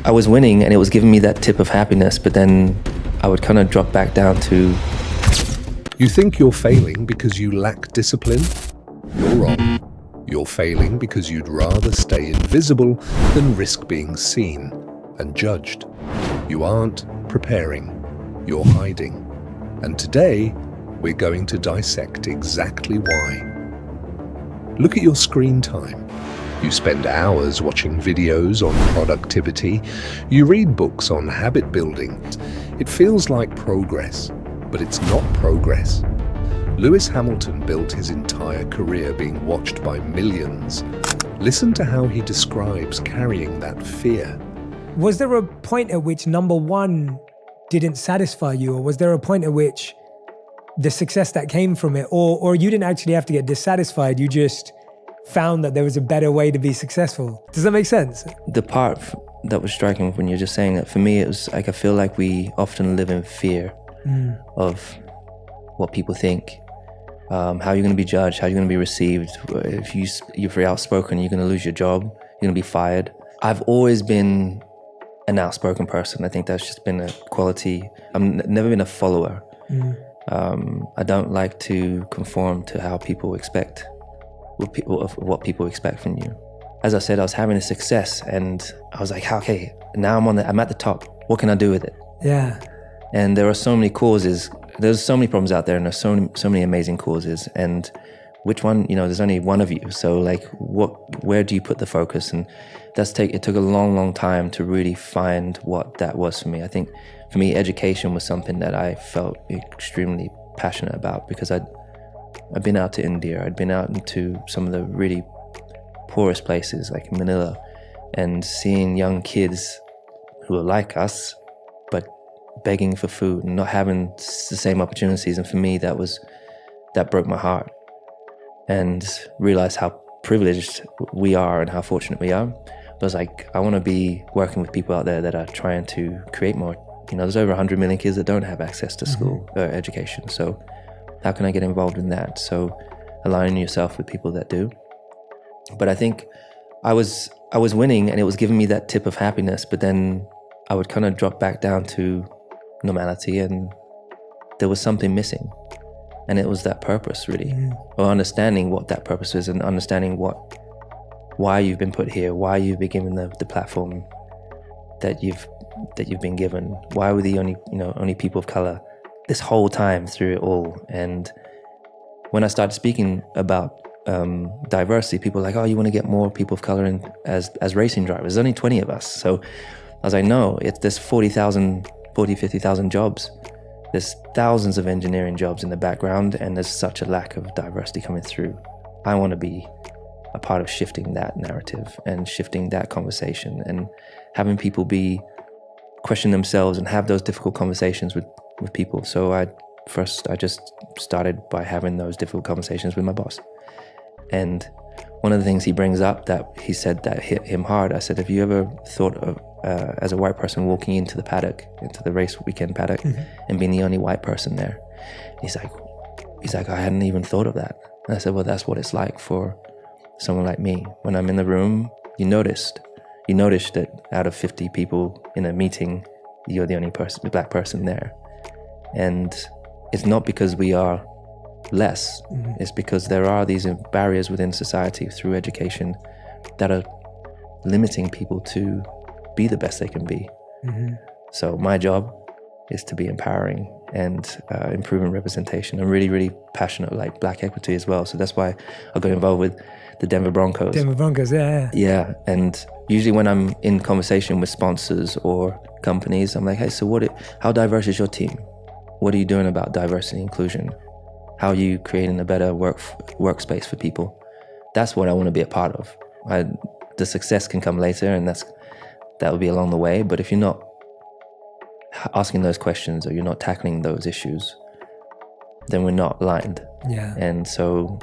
I was winning and it was giving me that tip of happiness, but then I would kind of drop back down to... You think you're failing because you lack discipline? You're wrong. You're failing because you'd rather stay invisible than risk being seen and judged. You aren't preparing, you're hiding. And today, we're going to dissect exactly why. Look at your screen time. You spend hours watching videos on productivity. You read books on habit building. It feels like progress, but it's not progress. Lewis Hamilton built his entire career being watched by millions. Listen to how he describes carrying that fear. Was there a point at which number one didn't satisfy you, or was there a point at which the success that came from it, or you didn't actually have to get dissatisfied, you just found that there was a better way to be successful? Does that make sense? The part that was striking when you're just saying that, for me, it was like, I feel like we often live in fear of what people think, how you're going to be judged, how you're going to be received. If you're very outspoken, you're going to lose your job, you're going to be fired. I've always been an outspoken person. I think that's just been a quality. I've never been a follower. I don't like to conform to how people expect, what people expect from you. As I said, I was having a success and I was like, okay, now I'm at the top. What can I do with it? Yeah. And there are so many causes. There's so many problems out there, and there's so many amazing causes. And which one, there's only one of you. So like, where do you put the focus? And it took a long, long time to really find what that was for me. I think for me, education was something that I felt extremely passionate about, because I'd been out to India, I'd been out into some of the really poorest places like Manila, and seeing young kids who are like us, but begging for food and not having the same opportunities. And for me, that broke my heart, and realized how privileged we are and how fortunate we are. But I was like, I want to be working with people out there that are trying to create more. There's over 100 million kids that don't have access to school or education. So how can I get involved in that? So aligning yourself with people that do. But I think I was winning and it was giving me that tip of happiness, but then I would kind of drop back down to normality, and there was something missing. And it was that purpose, really, or understanding what that purpose is, and understanding why you've been put here, why you've been given the platform that you've been given. Why were the only people of color this whole time through it all? And when I started speaking about diversity, people were like, oh, you want to get more people of color in as racing drivers? There's only 20 of us. So I was like, no, there's 50,000 jobs. There's thousands of engineering jobs in the background, and there's such a lack of diversity coming through. I want to be a part of shifting that narrative and shifting that conversation, and having people question themselves and have those difficult conversations with people. So I just started by having those difficult conversations with my boss. And one of the things he brings up that he said that hit him hard, I said, have you ever thought of, as a white person, walking into the paddock, into the race weekend paddock, and being the only white person there? He's like, I hadn't even thought of that. And I said, well, that's what it's like for someone like me. When I'm in the room, you notice that out of 50 people in a meeting, you're the only black person there. And it's not because we are less, it's because there are these barriers within society through education that are limiting people to be the best they can be. So my job is to be empowering and improving representation. I'm really, really passionate like black equity as well. So that's why I got involved with the Denver Broncos. Yeah, and usually when I'm in conversation with sponsors or companies, I'm like, hey, so how diverse is your team? What are you doing about diversity and inclusion? How are you creating a better workspace for people? That's what I want to be a part of. The success can come later, and that will be along the way. But if you're not asking those questions, or you're not tackling those issues, then we're not aligned. Yeah. And so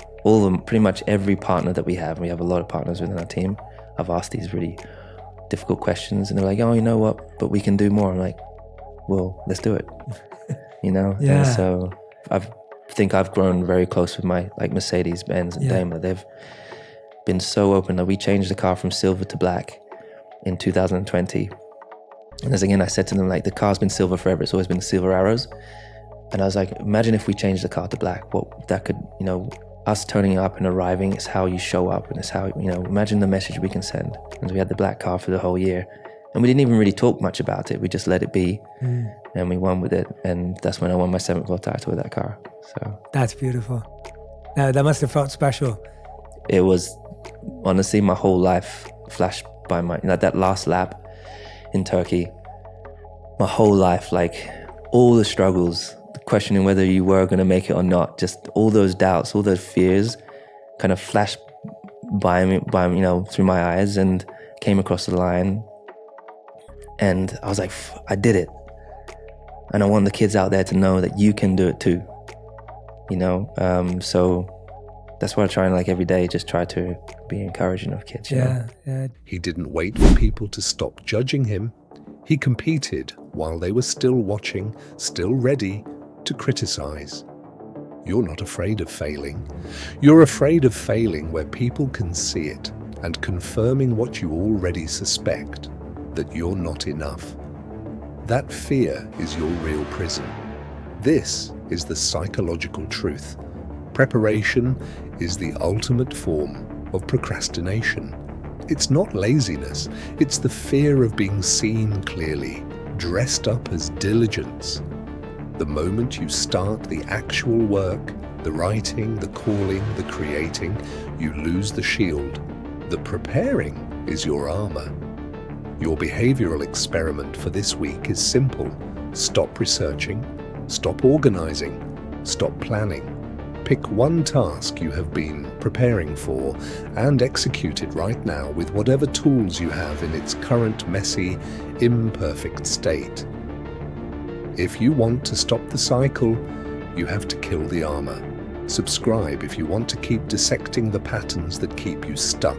pretty much every partner that we have a a lot of partners within our team, I've asked these really difficult questions, and they're like, oh, you know what, but we can do more. I'm like, well, let's do it. Yeah. And so I think I've grown very close with my Mercedes, Benz, and Daimler. They've been so open that we changed the car from silver to black in 2020. And as again, I said to them, like, the car's been silver forever. It's always been silver arrows. And I was like, imagine if we changed the car to black, what that could, us turning up and arriving is how you show up, and it's how, imagine the message we can send. And we had the black car for the whole year. And we didn't even really talk much about it. We just let it be, and we won with it. And that's when I won my 7th world title with that car. So that's beautiful. That must have felt special. It was, honestly, my whole life flashed by that last lap in Turkey. My whole life, like all the struggles, questioning whether you were going to make it or not, just all those doubts, all those fears kind of flashed by me, through my eyes, and came across the line. And I was like, I did it. And I want the kids out there to know that you can do it too. So that's what I try and, like, every day, just try to be encouraging of kids. Yeah. He didn't wait for people to stop judging him. He competed while they were still watching, still ready to criticize. You're not afraid of failing. You're afraid of failing where people can see it and confirming what you already suspect, that you're not enough. That fear is your real prison. This is the psychological truth. Preparation is the ultimate form of procrastination. It's not laziness, it's the fear of being seen clearly, dressed up as diligence. The moment you start the actual work, the writing, the calling, the creating, you lose the shield. The preparing is your armor. Your behavioral experiment for this week is simple. Stop researching, stop organizing, stop planning. Pick one task you have been preparing for and execute it right now with whatever tools you have in its current messy, imperfect state. If you want to stop the cycle, you have to kill the armor. Subscribe if you want to keep dissecting the patterns that keep you stuck.